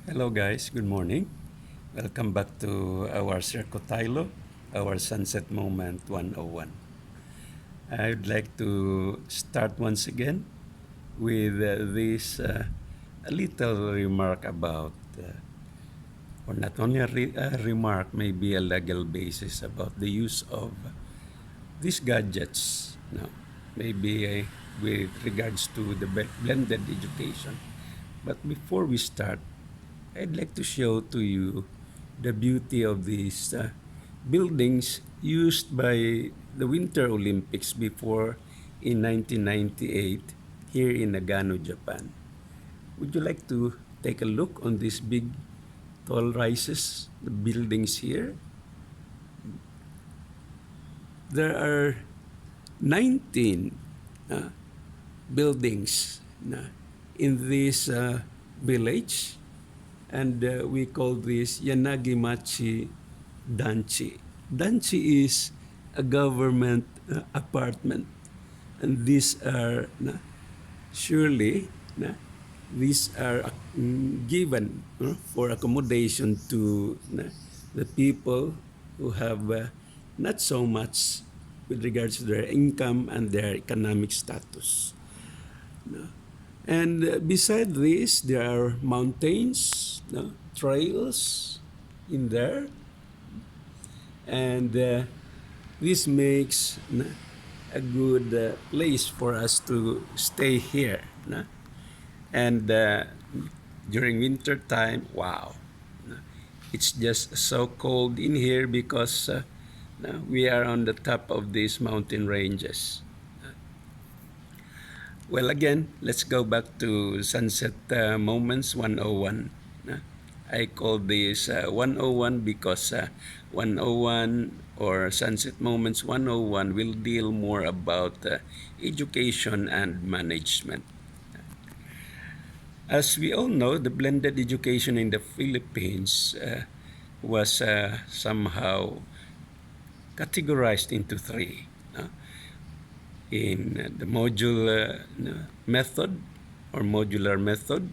Hello guys, good morning. Welcome back to our Circotilo, our Sunset Moment 101. I'd like to start once again with this a little remark about, or not only a remark, maybe a legal basis about the use of these gadgets. No, maybe with regards to the blended education. But before we start, I'd like to show to you the beauty of these buildings used by the Winter Olympics before in 1998 here in Nagano, Japan. Would you like to take a look on these big tall rises, the buildings here? There are 19 uh, buildings in this village, and we call this Yanagimachi Danchi. Danchi is a government apartment, and these are surely these are given for accommodation to the people who have not so much with regards to their income and their economic status. And beside this, there are mountains, trails in there, and this makes a good place for us to stay here. And during winter time, wow, it's just so cold in here because we are on the top of these mountain ranges. Well, again, let's go back to Sunset Moments 101. I call this 101 because 101 or Sunset Moments 101 will deal more about education and management. As we all know, the blended education in the Philippines was somehow categorized into three. In the modular method or modular method,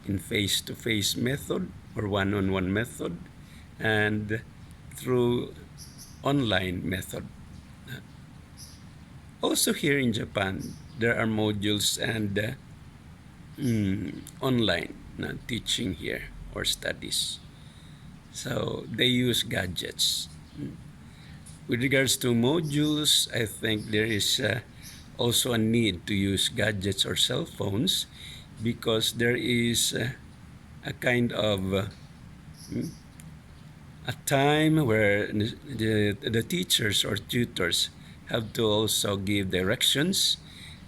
in face-to-face method or one-on-one method, and through online method. Also here in Japan, there are modules and online teaching here or studies. So they use gadgets. With regards to modules, I think there is also a need to use gadgets or cell phones because there is a kind of a time where the teachers or tutors have to also give directions,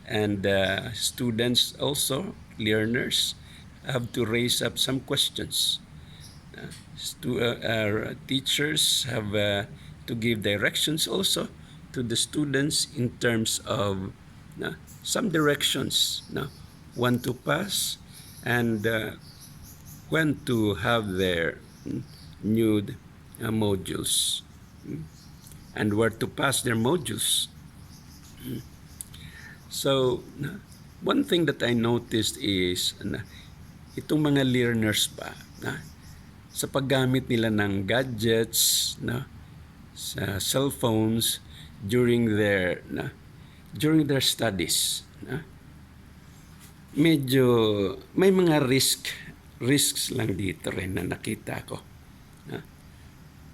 and students also, learners, have to raise up some questions. Our teachers have to give directions also to the students in terms of some directions, when to pass and when to have their new modules and where to pass their modules. So, one thing that I noticed is itong mga learners pa, sa paggamit nila ng gadgets, sa cellphones during their studies, medyo may mga risks lang dito rin na nakita ko.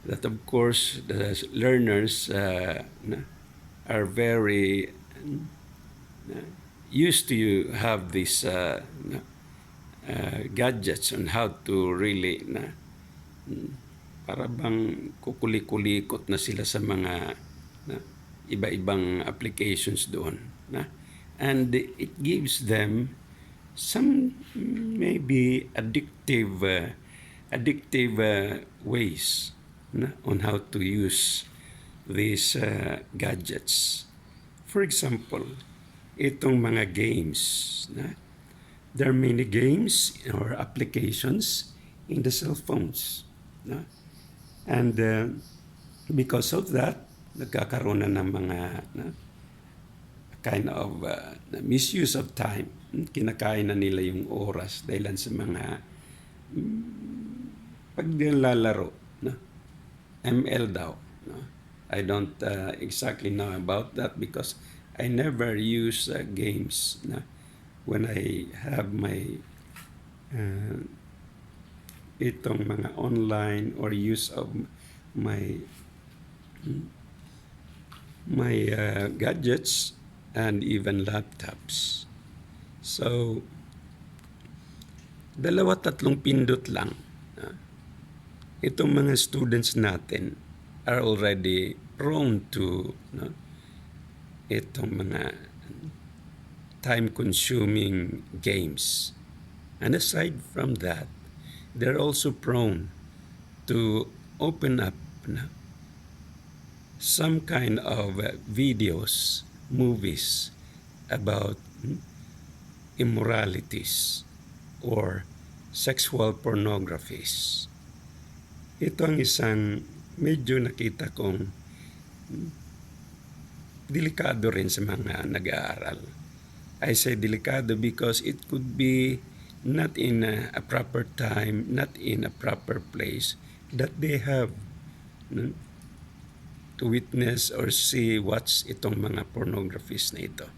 That of course the learners are very used to have these gadgets on how to really para bang kukuli-kulikot na sila sa mga iba-ibang applications doon. And it gives them some maybe addictive ways on how to use these gadgets. For example, itong mga games. There are many games or applications in the cell phones. And because of that, nagkakaroon na ng mga kind of misuse of time. Kinakain na nila yung oras dahil sa mga pag nilalaro, no? ML daw, no? I don't exactly know about that because I never use games, no? When I have my itong mga online or use of my gadgets and even laptops. So, dalawa tatlong pindot lang. Itong mga students natin are already prone to itong mga time-consuming games. And aside from that, they're also prone to open up some kind of videos, movies about immoralities or sexual pornographies. Ito ang isang medyo nakita kong delikado rin sa mga nag-aaral. I say delikado because it could be not in a proper time, not in a proper place that they have to witness or see what's itong mga pornographies na ito.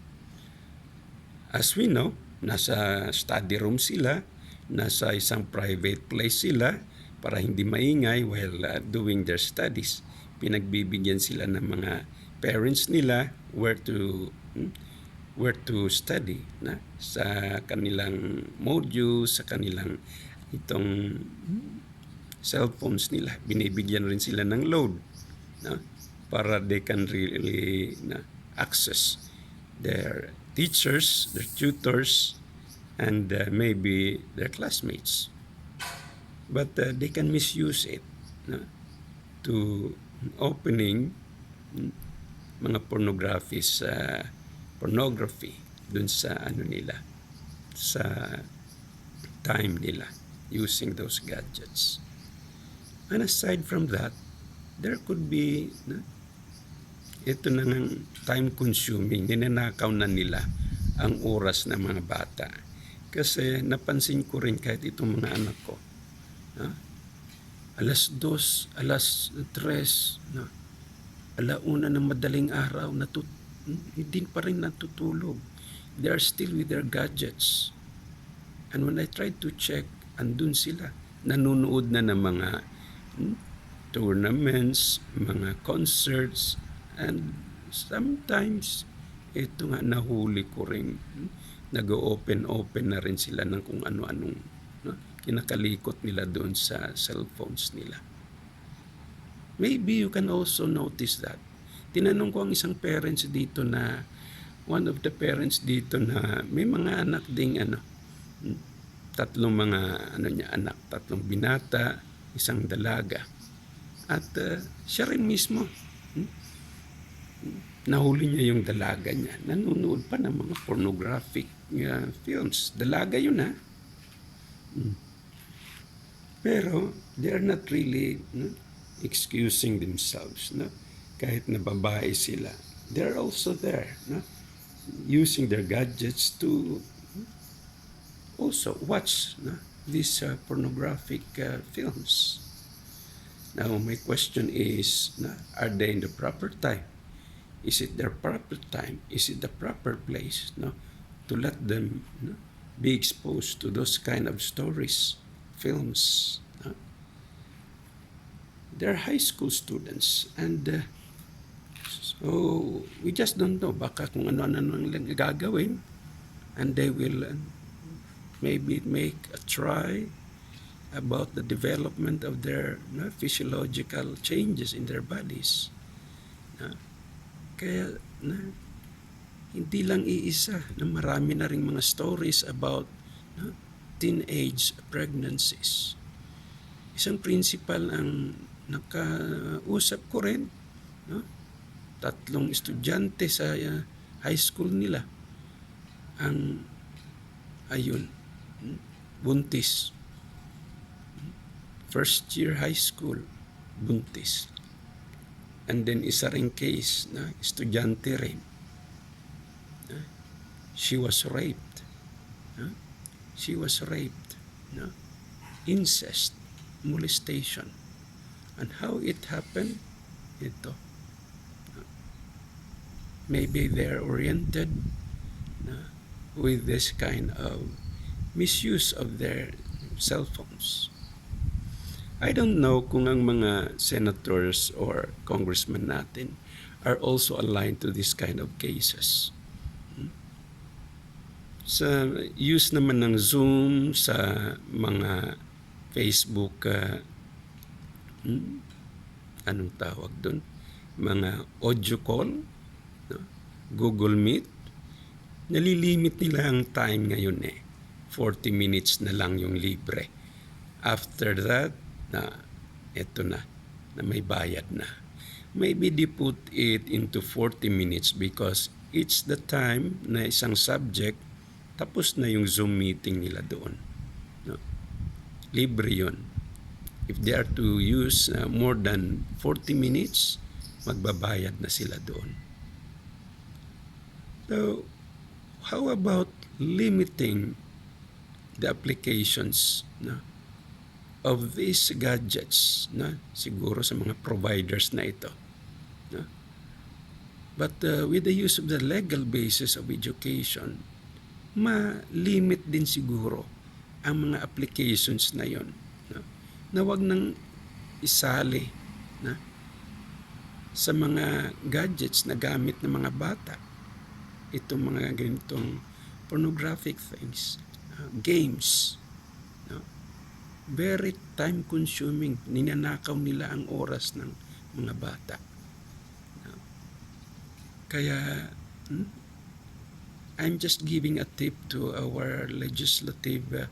As we know, nasa study room sila, nasa isang private place sila para hindi maingay while doing their studies. Pinagbibigyan sila ng mga parents nila where to study na sa kanilang modules, sa kanilang itong cellphones nila. Binibigyan rin sila ng load na para they can really access their teachers, their tutors, and maybe their classmates. But they can misuse it to opening mga pornography dun sa nila, sa time nila using those gadgets. And aside from that, there could be ito na ng time-consuming, ninanakaw na nila ang oras ng mga bata. Kasi napansin ko rin kahit itong mga anak ko, alas 2, alas 3, alauna ng madaling araw, hindi pa rin natutulog. They are still with their gadgets. And when I tried to check, andun sila. Nanunood na ng mga tournaments, mga concerts, and sometimes, ito nga nahuli ko rin, nag-open na rin sila ng kung ano-anong kinakalikot nila doon sa cellphones nila. Maybe you can also notice that. Tinanong ko ang isang parents dito na, one of the parents dito na may mga anak ding tatlong mga anak, tatlong binata, isang dalaga. At siya rin mismo, nahuli niya yung dalaga niya. Nanonood pa ng mga pornographic films. Dalaga yun Pero they are not really excusing themselves. Kahit na babae sila. They are also there. Using their gadgets to also watch these pornographic films. Now, my question is, are they in the proper time? Is it their proper time? Is it the proper place to let them be exposed to those kind of stories, films? They're high school students and so we just don't know baka kung ano-ano lang gagawin and they will maybe make a try about the development of their physiological changes in their bodies. Kaya hindi lang iisa na marami na ring mga stories about teenage pregnancies. Isang principal ang nakausap ko rin, 3 estudyante sa high school nila ang buntis. First year high school, buntis. And then isa ring case na estudyante rin. She was raped. She was raped. Incest. molestation. And how it happened, ito. Maybe they're oriented with this kind of misuse of their cell phones. I don't know kung ang mga senators or congressmen natin are also aligned to this kind of cases. Sa use naman ng Zoom, sa mga Facebook, anong tawag doon? Mga audio call, no? Google Meet, nalilimit nila ang time ngayon 40 minutes na lang yung libre. After that, eto na may bayad na. Maybe they put it into 40 minutes because it's the time na isang subject, tapos na yung Zoom meeting nila doon. No? Libre yun. If they are to use more than 40 minutes, magbabayad na sila doon. So, how about limiting the applications of these gadgets, siguro sa mga providers na ito? But with the use of the legal basis of education, ma-limit din siguro ang mga applications na yon, na wag nang isali sa mga gadgets na gamit ng mga bata. Itong mga ganitong pornographic things, games, very time consuming, ninanakaw nila ang oras ng mga bata. Kaya I'm just giving a tip to our legislative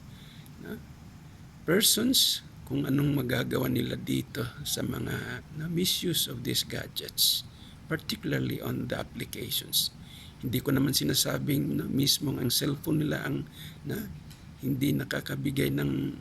persons kung anong magagawa nila dito sa mga misuse of these gadgets, particularly on the applications. Hindi ko naman sinasabing mismong ang cellphone nila ang hindi nakakabigay ng